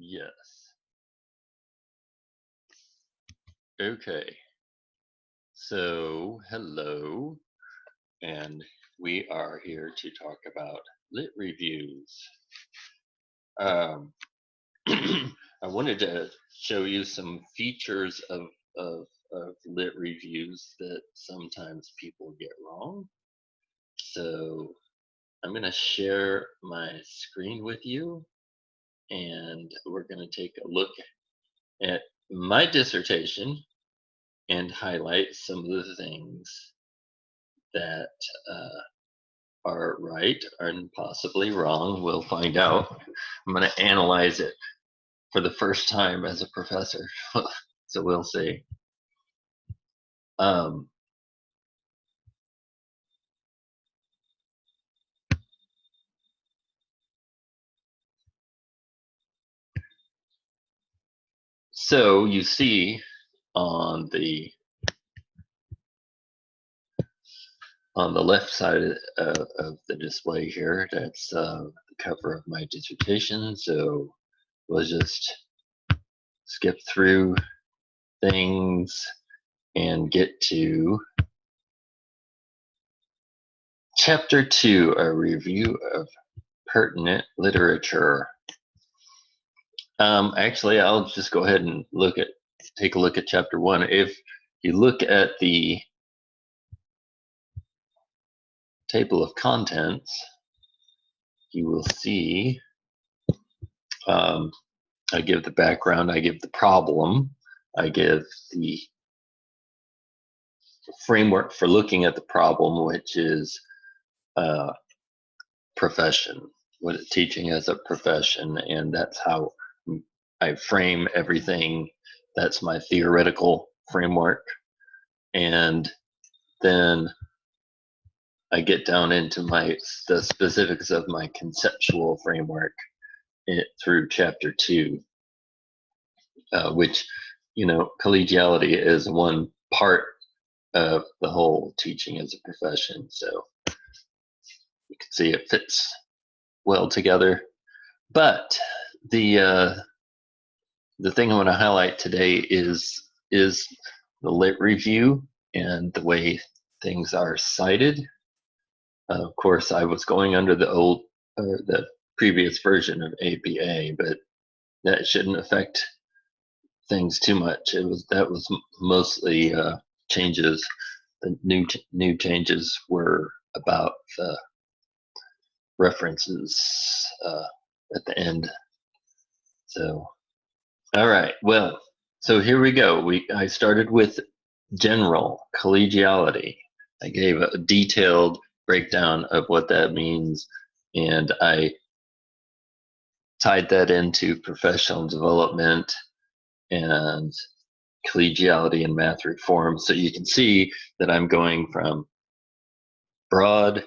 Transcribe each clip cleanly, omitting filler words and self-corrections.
Yes. Okay. So, hello, and we are here to talk about lit reviews. Um, I wanted to show you some features of lit reviews that sometimes people get wrong. So, I'm going to share my screen with you, and we're going to take a look at my dissertation and highlight some of the things that are right and possibly wrong. We'll find out. I'm going to analyze it for the first time as a professor. So we'll see. Um, so you see on the left side of the display here, that's the cover of my dissertation. So we'll just skip through things and get to Chapter 2, a review of pertinent literature. Actually, I'll just go ahead and take a look at Chapter 1. If you look at the table of contents, you will see I give the background, I give the problem, I give the framework for looking at the problem, which is profession, what teaching as a profession, and that's how I frame everything. That's my theoretical framework. And then I get down into the specifics of my conceptual framework through Chapter 2, which, collegiality is one part of the whole teaching as a profession. So you can see it fits well together. But the thing I want to highlight today is the lit review and the way things are cited. Of course, I was going under the previous version of APA, but that shouldn't affect things too much. That was mostly changes. The new changes were about the references at the end. So, all right. Well, so here we go. I started with general collegiality. I gave a detailed breakdown of what that means, and I tied that into professional development and collegiality and math reform. So you can see that I'm going from broad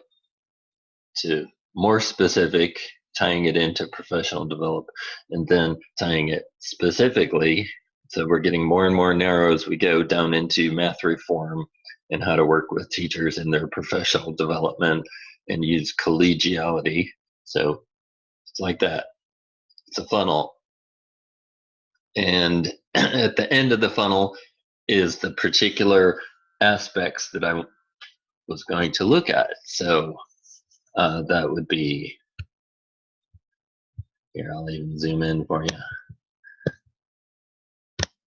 to more specific, tying it into professional development, and then tying it specifically. So we're getting more and more narrow as we go down into math reform and how to work with teachers in their professional development and use collegiality. So it's like that. It's a funnel. And at the end of the funnel is the particular aspects that I was going to look at. So that would be, here, I'll even zoom in for you.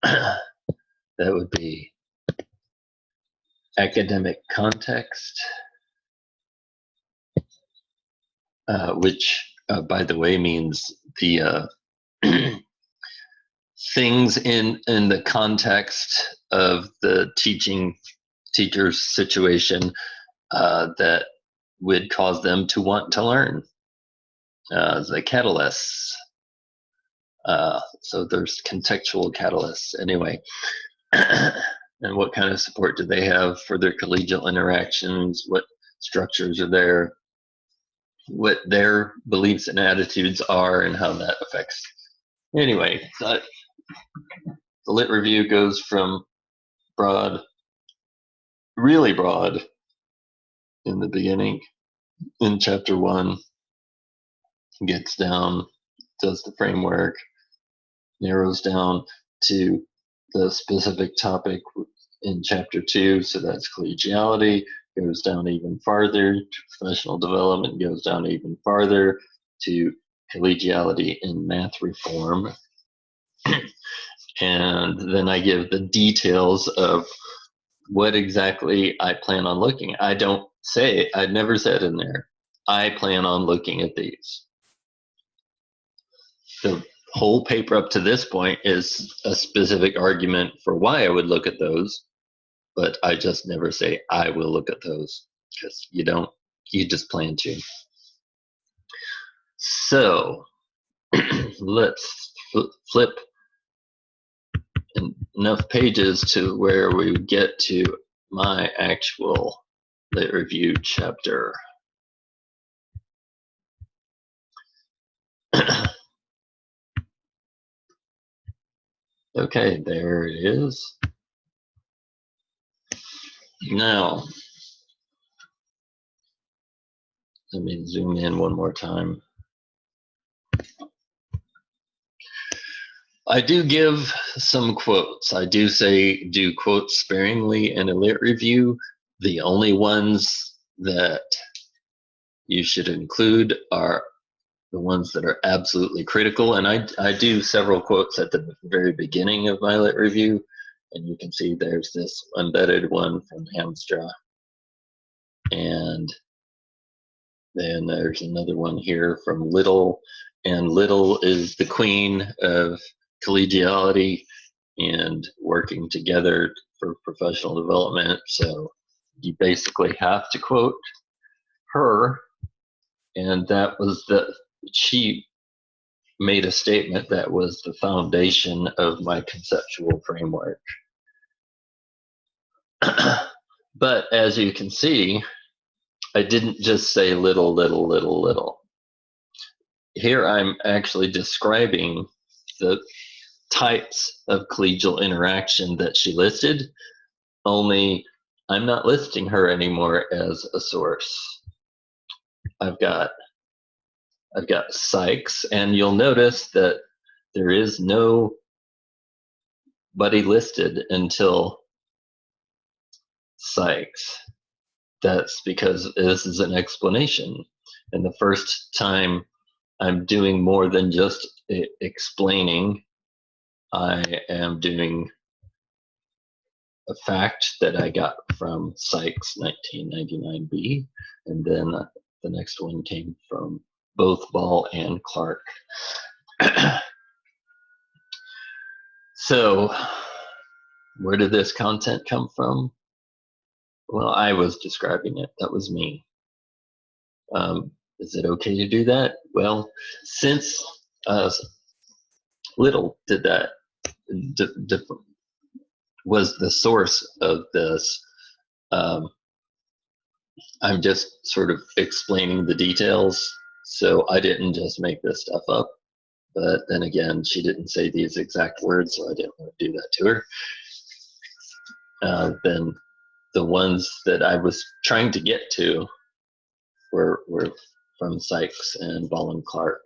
That would be academic context, which, by the way, means the things in the context of the teacher's situation that would cause them to want to learn. The catalysts. So there's contextual catalysts. Anyway, and what kind of support do they have for their collegial interactions? What structures are there? What their beliefs and attitudes are, and how that affects. Anyway, the lit review goes from broad, really broad, in the beginning, in Chapter 1, gets down, does the framework, narrows down to the specific topic in chapter 2, so that's collegiality, goes down even farther to professional development, goes down even farther to collegiality in math reform. And then I give the details of what exactly I plan on looking at. I never said in there, I plan on looking at these. The whole paper up to this point is a specific argument for why I would look at those, but I just never say I will look at those, because you just plan to. So let's flip enough pages to where we get to my actual lit review chapter. Okay, there it is. Now, let me zoom in one more time. I do give some quotes. I do quote sparingly in a lit review. The only ones that you should include are the ones that are absolutely critical. And I do several quotes at the very beginning of my lit review. And you can see there's this embedded one from Hamstra. And then there's another one here from Little. And Little is the queen of collegiality and working together for professional development. So you basically have to quote her. And that was she made a statement that was the foundation of my conceptual framework. But as you can see, I didn't just say little, little, little, little. Here I'm actually describing the types of collegial interaction that she listed, only I'm not listing her anymore as a source. I've got Sykes, and you'll notice that there is nobody listed until Sykes. That's because this is an explanation. And the first time I'm doing more than just explaining, I am doing a fact that I got from Sykes 1999b, and then the next one came from both Ball and Clark. So where did this content come from? Well, I was describing it. That was me. Is it okay to do that? Well, since Little did that, was the source of this, I'm just sort of explaining the details. So I didn't just make this stuff up. But then again, she didn't say these exact words, so I didn't want to do that to her. Then the ones that I was trying to get to were from Sykes and Ball and Clark.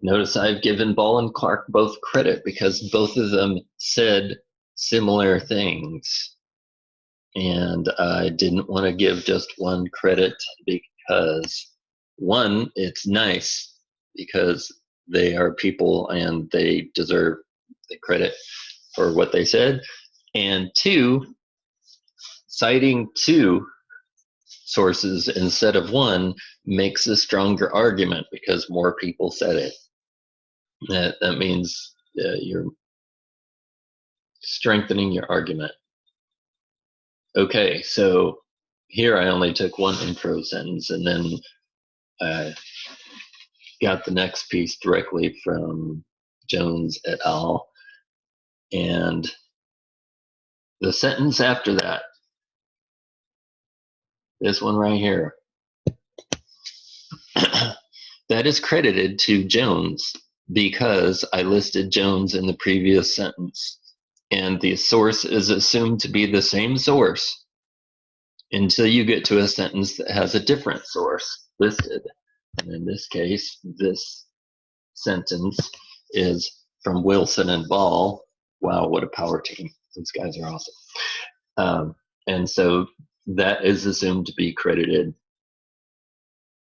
Notice I've given Ball and Clark both credit because both of them said similar things. And I didn't want to give just one credit because, one, it's nice because they are people and they deserve the credit for what they said. And two, citing two sources instead of one makes a stronger argument because more people said it. That means you're strengthening your argument. Okay, so here I only took one intro sentence and then I got the next piece directly from Jones et al. And the sentence after that, this one right here, that is credited to Jones because I listed Jones in the previous sentence. And the source is assumed to be the same source until you get to a sentence that has a different source listed. And in this case, this sentence is from Wilson and Ball. Wow, what a power team. These guys are awesome. And so that is assumed to be credited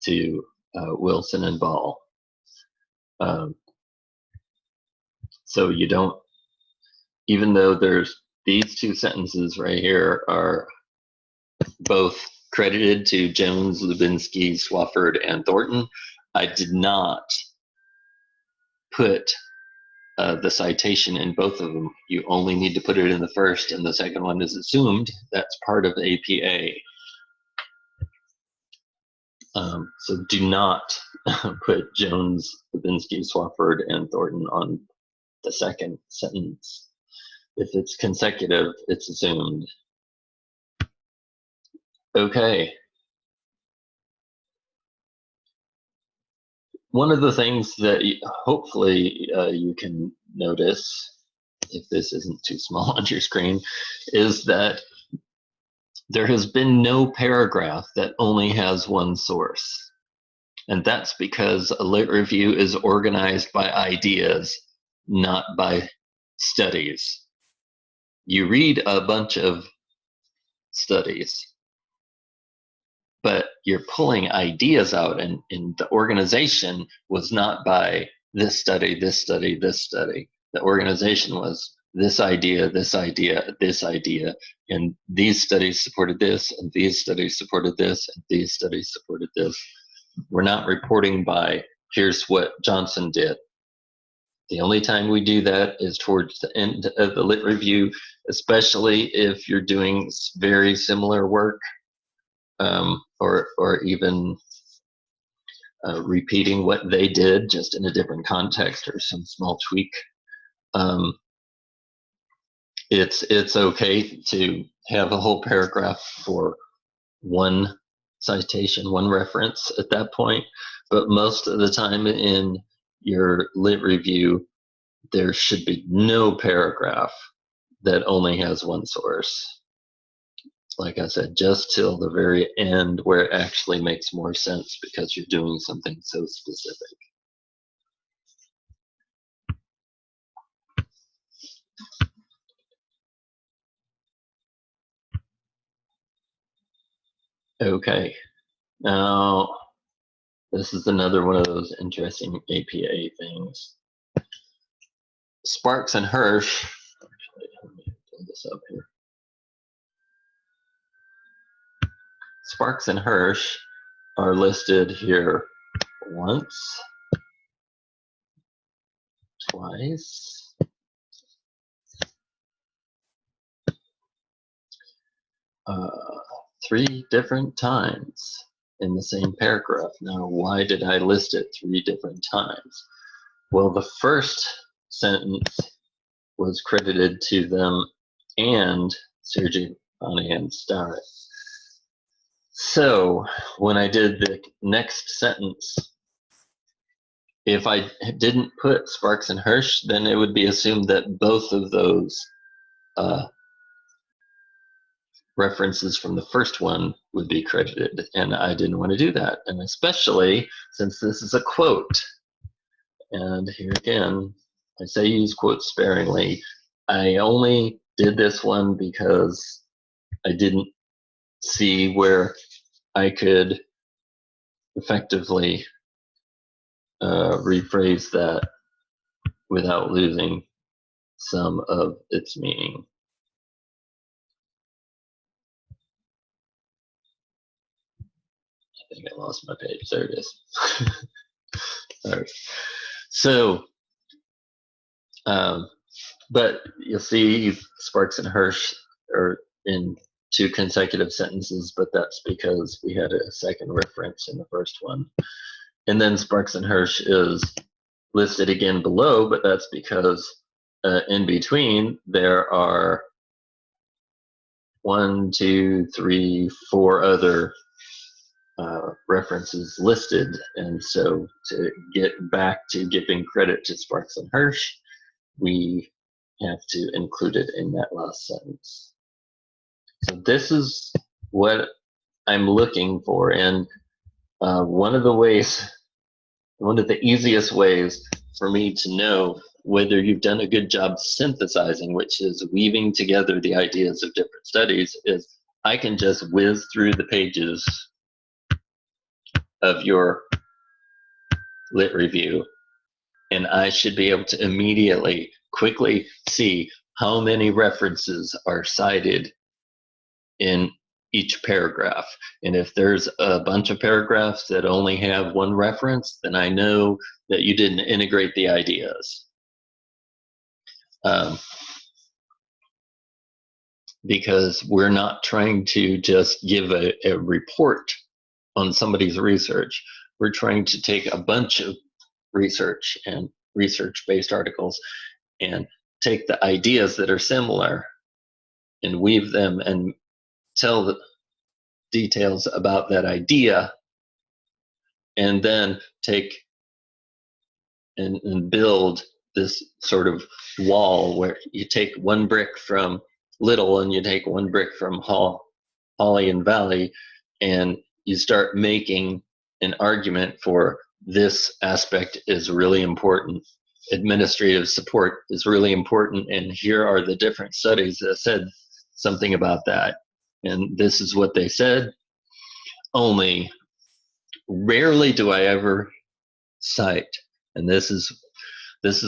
to Wilson and Ball. So you don't, even though there's these two sentences right here are both credited to Jones, Lubinsky, Swafford, and Thornton, I did not put the citation in both of them. You only need to put it in the first, and the second one is assumed. That's part of APA. So do not put Jones, Lubinsky, Swafford, and Thornton on the second sentence. If it's consecutive, it's assumed. Okay. One of the things that hopefully you can notice, if this isn't too small on your screen, is that there has been no paragraph that only has one source. And that's because a lit review is organized by ideas, not by studies. You read a bunch of studies, but you're pulling ideas out, and the organization was not by this study, this study, this study. The organization was this idea, this idea, this idea, and these studies supported this, and these studies supported this, and these studies supported this. We're not reporting by, here's what Johnson did. The only time we do that is towards the end of the lit review, especially if you're doing very similar work, or even repeating what they did just in a different context or some small tweak. It's okay to have a whole paragraph for one citation, one reference at that point, but most of the time in your lit review, there should be no paragraph that only has one source. Like I said, just till the very end where it actually makes more sense because you're doing something so specific. Okay, now this is another one of those interesting APA things. Sparks and Hirsch, actually, let me pull this up here. Sparks and Hirsch are listed here once, twice, three different times in the same paragraph. Now, why did I list it 3 different times? Well, the first sentence was credited to them and Sergei Bonny and Starrett. So when I did the next sentence, if I didn't put Sparks and Hirsch, then it would be assumed that both of those references from the first one would be credited, and I didn't want to do that, and especially since this is a quote. And here again, I say use quotes sparingly. I only did this one because I didn't see where I could effectively rephrase that without losing some of its meaning. I think I lost my page. There it is. All right. So, but you'll see Sparks and Hirsch are in 2 consecutive sentences, but that's because we had a second reference in the first one. And then Sparks and Hirsch is listed again below, but that's because in between there are 1, 2, 3, 4 other references listed, and so to get back to giving credit to Sparks and Hirsch, we have to include it in that last sentence. So this is what I'm looking for, and one of the easiest ways for me to know whether you've done a good job synthesizing, which is weaving together the ideas of different studies, is I can just whiz through the pages of your lit review, and I should be able to immediately, quickly see how many references are cited in each paragraph. And if there's a bunch of paragraphs that only have one reference, then I know that you didn't integrate the ideas. Because we're not trying to just give a report on somebody's research. We're trying to take a bunch of research and research-based articles and take the ideas that are similar and weave them and tell the details about that idea, and then take and build this sort of wall where you take one brick from Little and you take one brick from Holly and Valley, and you start making an argument for this aspect is really important. Administrative support is really important, and here are the different studies that said something about that. And this is what they said. Only rarely do I ever cite, and this is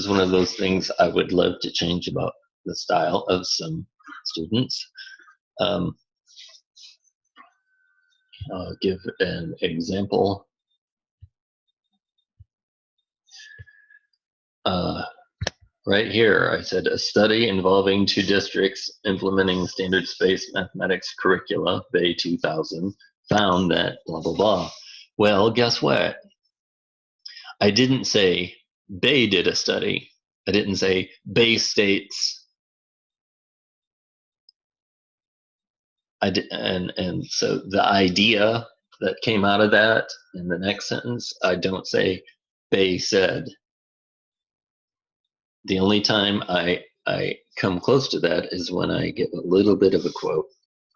one of those things I would love to change about the style of some students. I'll give an example. Right here, I said a study involving 2 districts implementing standards-based mathematics curricula, Bay 2000, found that blah, blah, blah. Well, guess what? I didn't say Bay did a study. I didn't say Bay states. And so the idea that came out of that in the next sentence, I don't say Bay said. The only time I come close to that is when I get a little bit of a quote,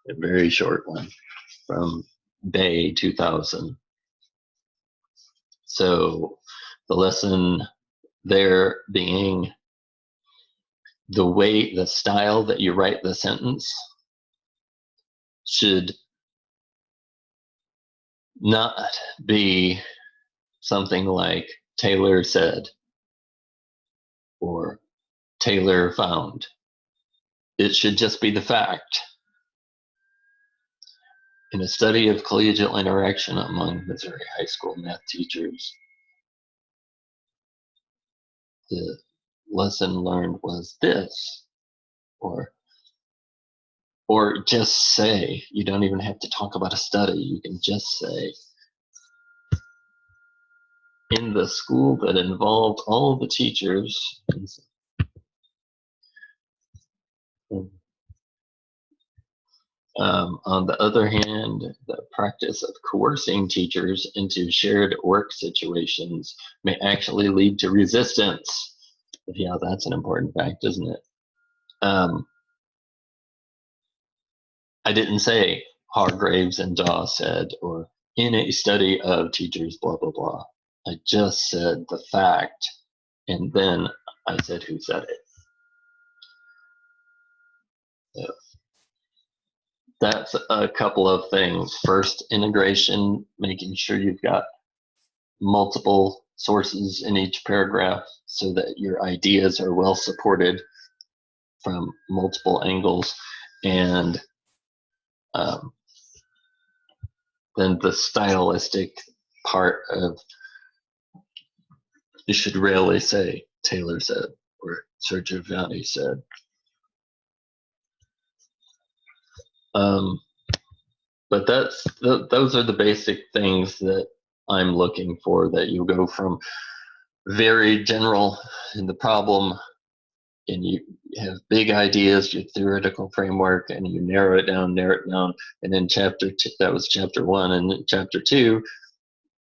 a very short one from Bay 2000. So the lesson there being the way, the style that you write the sentence should not be something like Taylor said or Taylor found. It should just be the fact. In a study of collegial interaction among Missouri high school math teachers, the lesson learned was this, or just say, you don't even have to talk about a study, you can just say, in the school that involved all the teachers, on the other hand, the practice of coercing teachers into shared work situations may actually lead to resistance. Yeah, that's an important fact, isn't it? I didn't say Hargraves and Daw said, or in a study of teachers, blah, blah, blah. I just said the fact, and then I said who said it. So that's a couple of things. First, integration, making sure you've got multiple sources in each paragraph so that your ideas are well supported from multiple angles. And then the stylistic part of, you should rarely say Taylor said or Sergio Vianney said. But those are the basic things that I'm looking for, that you go from very general in the problem and you have big ideas, your theoretical framework, and you narrow it down, and then that was chapter 1, and in chapter 2,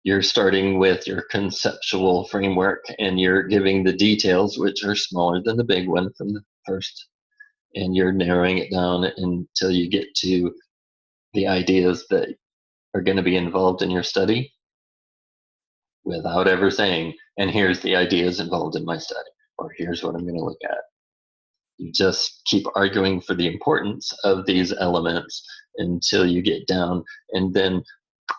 you're starting with your conceptual framework and you're giving the details, which are smaller than the big one from the first, and you're narrowing it down until you get to the ideas that are going to be involved in your study without ever saying, and here's the ideas involved in my study. or here's what I'm going to look at. You just keep arguing for the importance of these elements until you get down. And then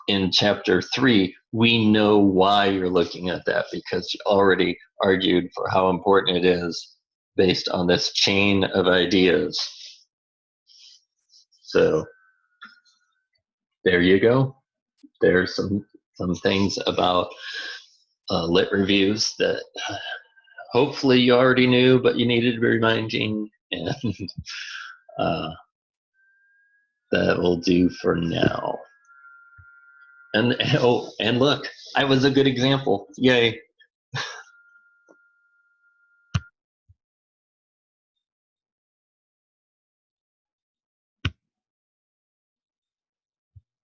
in chapter 3, we know why you're looking at that, because you already argued for how important it is based on this chain of ideas. So there you go. There's some things about lit reviews that hopefully you already knew, but you needed to be reminding, and that will do for now. And oh, and look, I was a good example. Yay.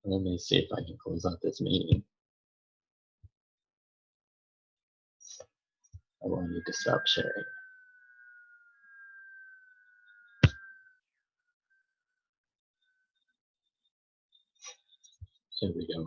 Let me see if I can close out this meeting. I will need to stop sharing. Here we go.